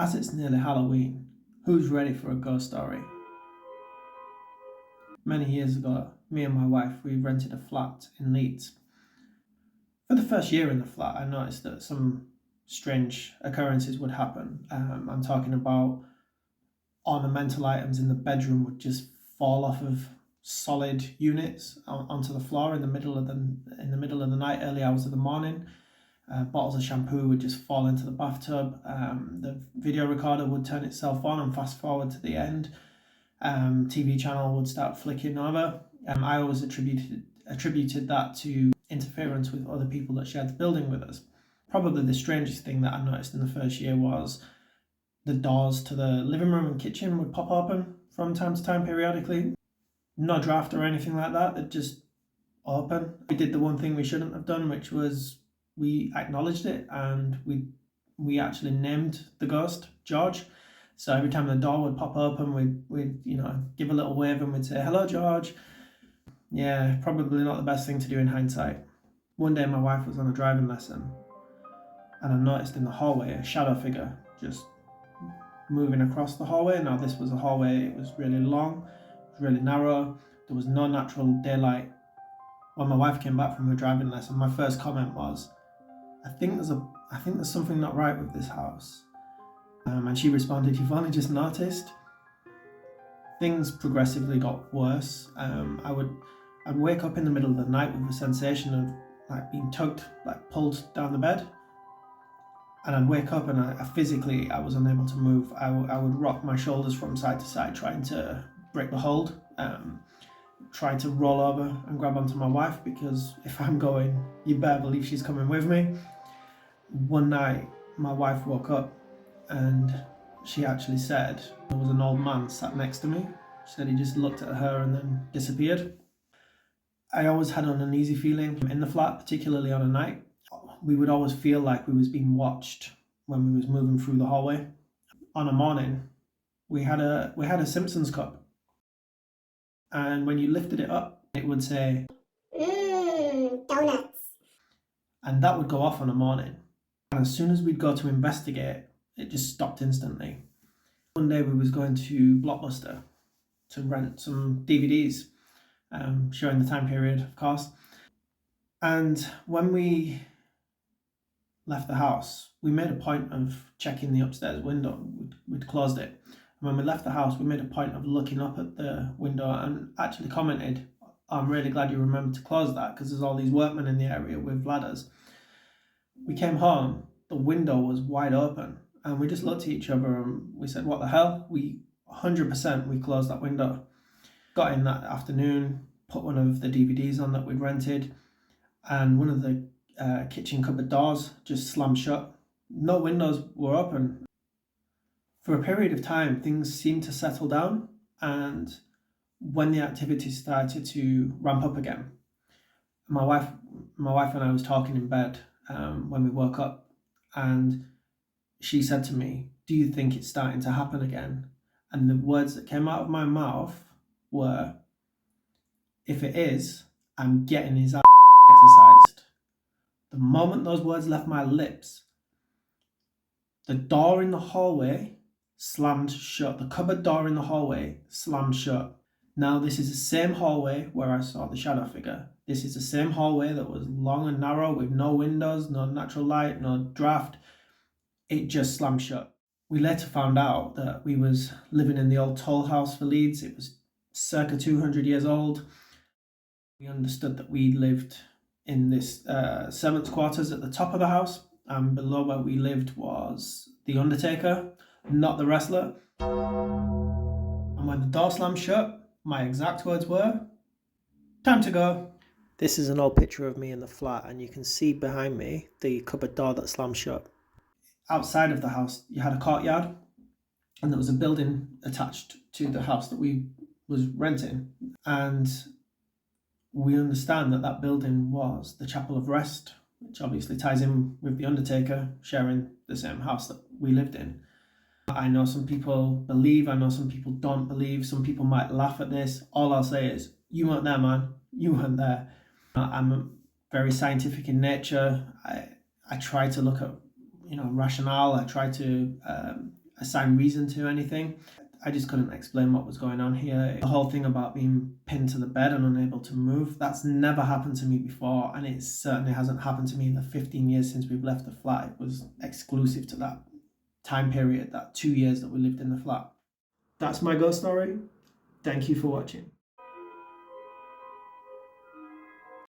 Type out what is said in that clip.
As it's nearly Halloween, who's ready for a ghost story? Many years ago, me and my wife, we rented a flat in Leeds. For the first year in the flat, I noticed that some strange occurrences would happen. I'm talking about ornamental items in the bedroom would just fall off of solid units onto the floor in the middle of the night, early hours of the morning. Bottles of shampoo would just fall into the bathtub. The video recorder would turn itself on and fast forward to the end. TV channel would start flicking over. I always attributed that to interference with other people that shared the building with us. Probably the strangest thing that I noticed in the first year was the doors to the living room and kitchen would pop open from time to time periodically. No draft or anything like that, they'd just open. We did the one thing we shouldn't have done, which was we acknowledged it and we actually named the ghost George. So every time the door would pop open, we'd give a little wave and we'd say, "Hello, George." Yeah, probably not the best thing to do in hindsight. One day my wife was on a driving lesson and I noticed in the hallway a shadow figure just moving across the hallway. Now this was a hallway, it was really long, it was really narrow, there was no natural daylight. When my wife came back from her driving lesson, my first comment was, I think there's something not right with this house. And she responded, "You've only just noticed." Things progressively got worse. I'd wake up in the middle of the night with a sensation of like being tugged, like pulled down the bed. And I'd wake up and I physically was unable to move. I would rock my shoulders from side to side, trying to break the hold, trying to roll over and grab onto my wife, because if I'm going, you better believe she's coming with me. One night, my wife woke up and she actually said there was an old man sat next to me. She said he just looked at her and then disappeared. I always had an uneasy feeling in the flat, particularly on a night. We would always feel like we was being watched when we was moving through the hallway. On a morning, we had a Simpsons cup, and when you lifted it up, it would say Donuts. and that would go off on a morning. And as soon as we'd go to investigate, it just stopped instantly. One day we was going to Blockbuster to rent some DVDs, showing the time period, of course. And when we left the house, we made a point of checking the upstairs window. We'd closed it. And when we left the house, we made a point of looking up at the window and actually commented, "I'm really glad you remembered to close that, because there's all these workmen in the area with ladders." We came home, the window was wide open, and we just looked at each other and we said, "What the hell?" We 100% we closed that window. Got in that afternoon, put one of the DVDs on that we'd rented, and one of the kitchen cupboard doors just slammed shut. No windows were open. For a period of time, things seemed to settle down, and when the activity started to ramp up again, my wife and I was talking in bed when we woke up, and she said to me, "Do you think it's starting to happen again?" And the words that came out of my mouth were, "If it is, I'm getting his ass exercised." The moment those words left my lips, the door in the hallway slammed shut. The cupboard door in the hallway slammed shut. Now, this is the same hallway where I saw the shadow figure. This is the same hallway that was long and narrow with no windows, no natural light, no draft. It just slammed shut. We later found out that we was living in the old toll house for Leeds. It was circa 200 years old. We understood that we lived in this servants' quarters at the top of the house, and below where we lived was the Undertaker, not the wrestler. And when the door slammed shut, my exact words were, "Time to go." This is an old picture of me in the flat, and you can see behind me the cupboard door that slammed shut. Outside of the house, you had a courtyard, and there was a building attached to the house that we was renting. And we understand that that building was the Chapel of Rest, which obviously ties in with the Undertaker sharing the same house that we lived in. I know some people believe, I know some people don't believe, some people might laugh at this. All I'll say is, you weren't there, man. You weren't there. I'm very scientific in nature. I try to look at rationale. I try to assign reason to anything. I just couldn't explain what was going on here. The whole thing about being pinned to the bed and unable to move, that's never happened to me before, and it certainly hasn't happened to me in the 15 years since we've left the flat. It was exclusive to that time period, that 2 years that we lived in the flat. That's my ghost story. Thank you for watching.